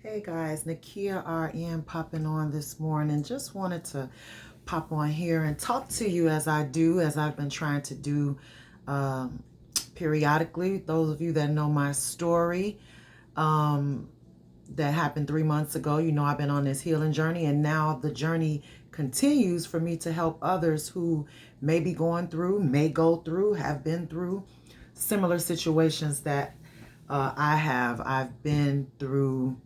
Hey guys, Nakia RN popping on this morning. Just wanted to pop on here and talk to you as I do, as I've been trying to do um, periodically. Those of you that know my story um, that happened 3 months ago, you know I've been on this healing journey, and now the journey continues for me to help others who may be going through, may go through, have been through similar situations that I have. I've been through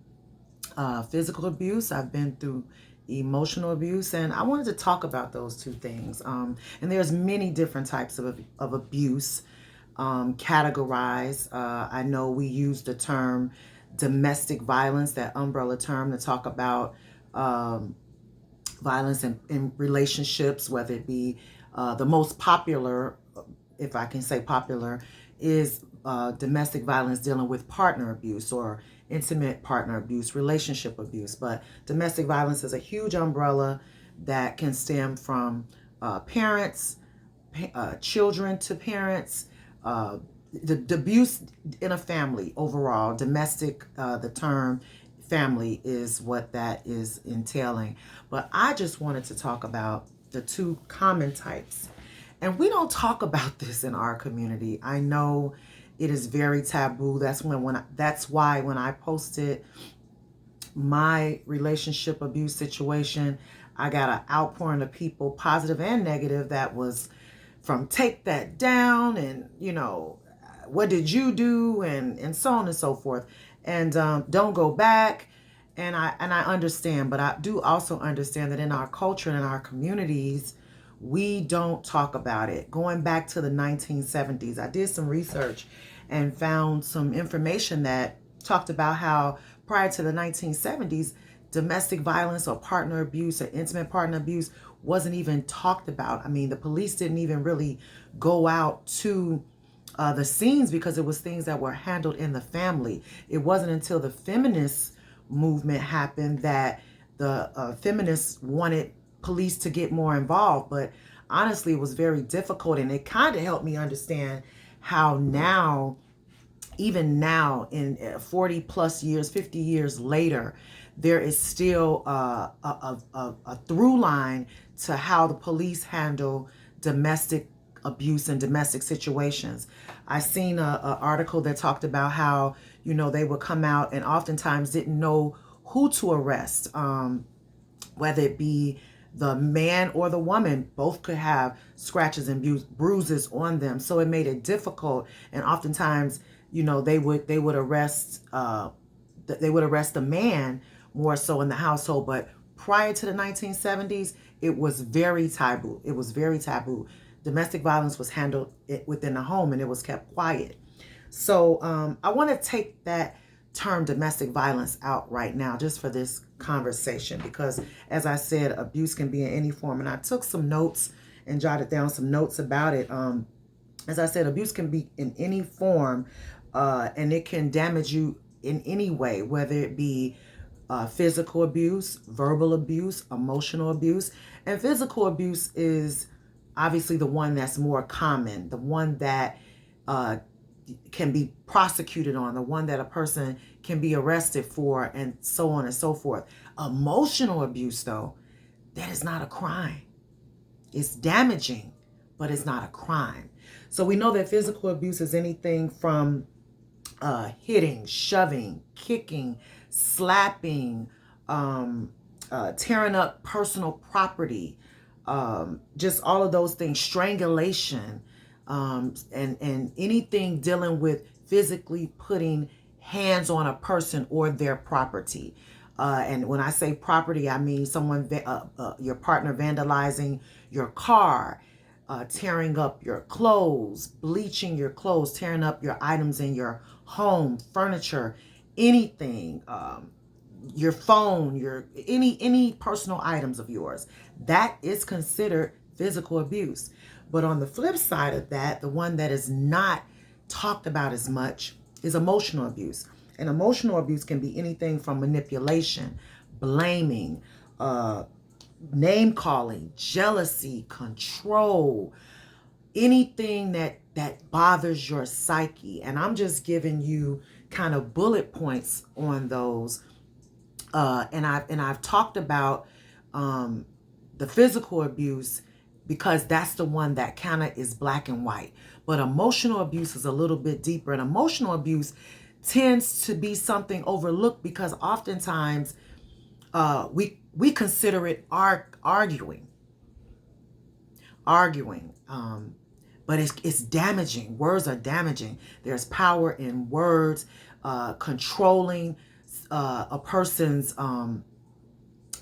physical abuse. I've been through emotional abuse, and I wanted to talk about those two things. And there's many different types of abuse categorized. I know we use the term domestic violence, that umbrella term, to talk about um, violence in relationships, whether it be the most popular, if I can say popular, is domestic violence dealing with partner abuse or intimate partner abuse, relationship abuse. But domestic violence is a huge umbrella that can stem from parents, children to parents, uh, the abuse in a family overall. Domestic, the term family is what that is entailing. But I just wanted to talk about the two common types. And we don't talk about this in our community. I know it is very taboo. That's why when I posted my relationship abuse situation, I got an outpouring of people, positive and negative, that was from take that down and, what did you do, and so on and so forth. And don't go back. And I understand, but I do also understand that in our culture and in our communities, we don't talk about it. Going back to the 1970s, I did some research and found some information that talked about how prior to the 1970s, domestic violence or partner abuse or intimate partner abuse wasn't even talked about. I mean, the police didn't even really go out to the scenes because it was things that were handled in the family. It wasn't until the feminist movement happened that the feminists wanted police to get more involved. But honestly, it was very difficult, and it kind of helped me understand how now, even now, in 40 plus years, 50 years later, there is still a through line to how the police handle domestic abuse and domestic situations. I seen a article that talked about how, they would come out and oftentimes didn't know who to arrest, whether it be the man or the woman. Both could have scratches and bruises on them, so it made it difficult. And oftentimes, they would arrest the man more so in the household. But prior to the 1970s, it was very taboo. It was very taboo. Domestic violence was handled within the home, and it was kept quiet. So I want to take that term domestic violence out right now just for this conversation, because as I said, abuse can be in any form. And I took some notes and jotted down some notes about it. As I said, abuse can be in any form, and it can damage you in any way, whether it be physical abuse, verbal abuse, emotional abuse. And physical abuse is obviously the one that's more common, the one that uh, can be prosecuted on, the one that a person can be arrested for, and so on and so forth. Emotional abuse, though, that is not a crime. It's damaging, but it's not a crime. So we know that physical abuse is anything from hitting, shoving, kicking, slapping, tearing up personal property, just all of those things, strangulation, and anything dealing with physically putting hands on a person or their property. And when I say property, I mean your partner vandalizing your car, tearing up your clothes, bleaching your clothes, tearing up your items in your home, furniture, anything, your phone, your any personal items of yours. That is considered physical abuse. But on the flip side of that, the one that is not talked about as much is emotional abuse. And emotional abuse can be anything from manipulation, blaming, name calling, jealousy, control, anything that bothers your psyche. And I'm just giving you kind of bullet points on those And I've talked about the physical abuse because that's the one that kind of is black and white. But emotional abuse is a little bit deeper, and emotional abuse tends to be something overlooked because oftentimes we consider it arguing, but it's damaging. Words are damaging. There's power in words, controlling a person's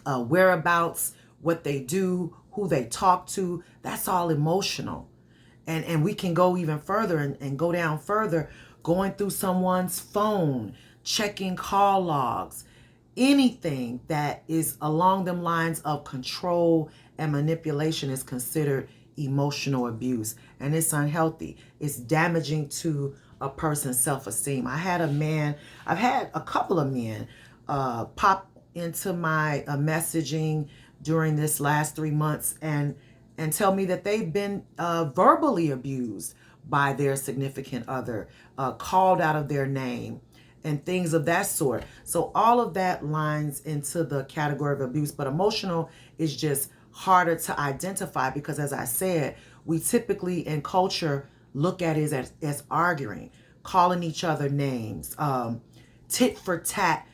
whereabouts, what they do, who they talk to. That's all emotional. And we can go even further and go down further, going through someone's phone, checking call logs, anything that is along them lines of control and manipulation is considered emotional abuse, and it's unhealthy. It's damaging to a person's self-esteem. I've had a couple of men pop into my messaging during this last 3 months and tell me that they've been verbally abused by their significant other, called out of their name, and things of that sort. So all of that lines into the category of abuse, but emotional is just harder to identify because, as I said, we typically in culture look at it as arguing, calling each other names, tit for tat,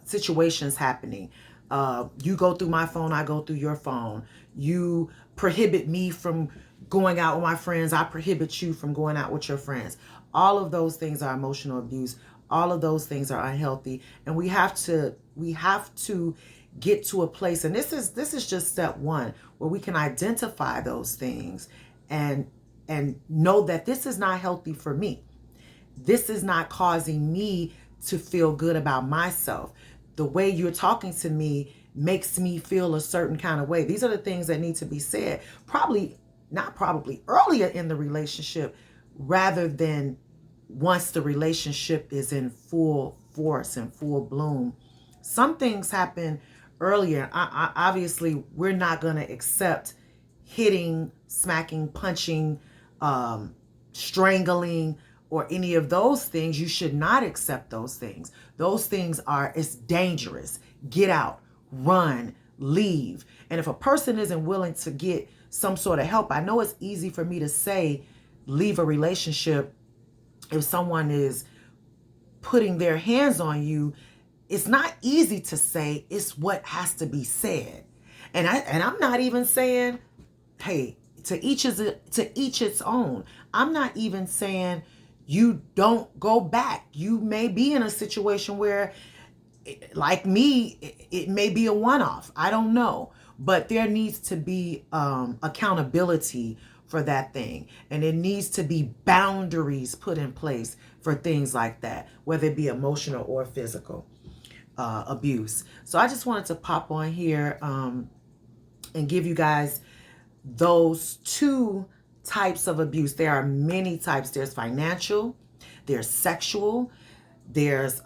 situations happening. You go through my phone, I go through your phone. You prohibit me from going out with my friends, I prohibit you from going out with your friends. All of those things are emotional abuse. All of those things are unhealthy, and we have to get to a place, and this is just step one, where we can identify those things and know that this is not healthy for me. This is not causing me to feel good about myself. The way you're talking to me makes me feel a certain kind of way. These are the things that need to be said, not probably earlier in the relationship, rather than once the relationship is in full force and full bloom. Some things happen earlier. Obviously, we're not going to accept hitting, smacking, punching, strangling, or any of those things. You should not accept those things. Those things it's dangerous. Get out, run, leave. And if a person isn't willing to get some sort of help, I know it's easy for me to say, leave a relationship if someone is putting their hands on you. It's not easy to say. It's what has to be said. And I'm not even saying, hey, to each its own. I'm not even saying you don't go back. You may be in a situation where, like me, it may be a one-off. I don't know. But there needs to be accountability for that thing. And it needs to be boundaries put in place for things like that, whether it be emotional or physical abuse. So I just wanted to pop on here and give you guys those two types of abuse. There are many types. There's financial, there's sexual, there's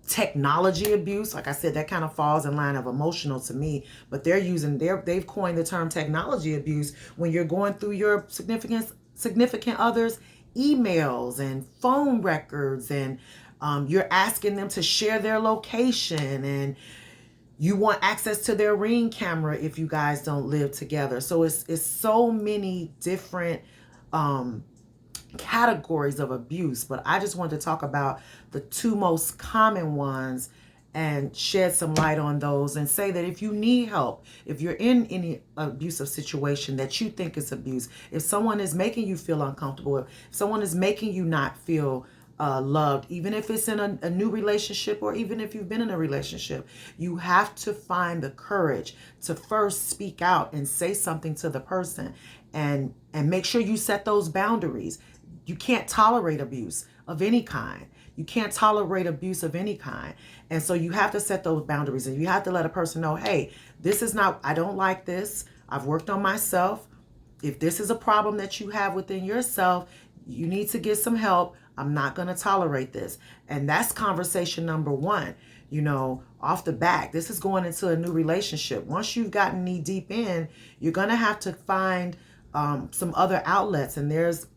technology abuse. Like I said, that kind of falls in line of emotional to me, but they've coined the term technology abuse when you're going through your significant others' emails and phone records, and you're asking them to share their location, and you want access to their Ring camera if you guys don't live together. So it's so many different categories of abuse, but I just wanted to talk about the two most common ones and shed some light on those, and say that if you need help, if you're in any abusive situation that you think is abuse, if someone is making you feel uncomfortable, if someone is making you not feel loved, even if it's in a new relationship, or even if you've been in a relationship, you have to find the courage to first speak out and say something to the person, and make sure you set those boundaries. You can't tolerate abuse of any kind. You can't tolerate abuse of any kind. And so you have to set those boundaries, and you have to let a person know, hey, I don't like this. I've worked on myself. If this is a problem that you have within yourself, you need to get some help. I'm not going to tolerate this. And that's conversation number one. Off the bat, this is going into a new relationship. Once you've gotten knee deep in, you're going to have to find some other outlets, and there's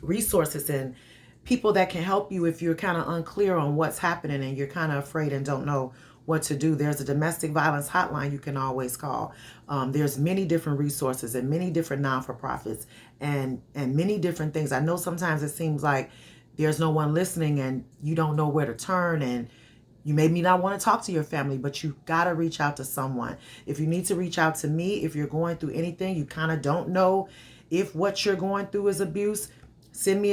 resources and people that can help you if you're kind of unclear on what's happening and you're kind of afraid and don't know what to do. There's a domestic violence hotline you can always call. There's many different resources and many different non-for-profits and many different things. I know sometimes it seems like there's no one listening and you don't know where to turn, and you maybe not want to talk to your family, but you got to reach out to someone. If you need to reach out to me, if you're going through anything, you kind of don't know if what you're going through is abuse, send me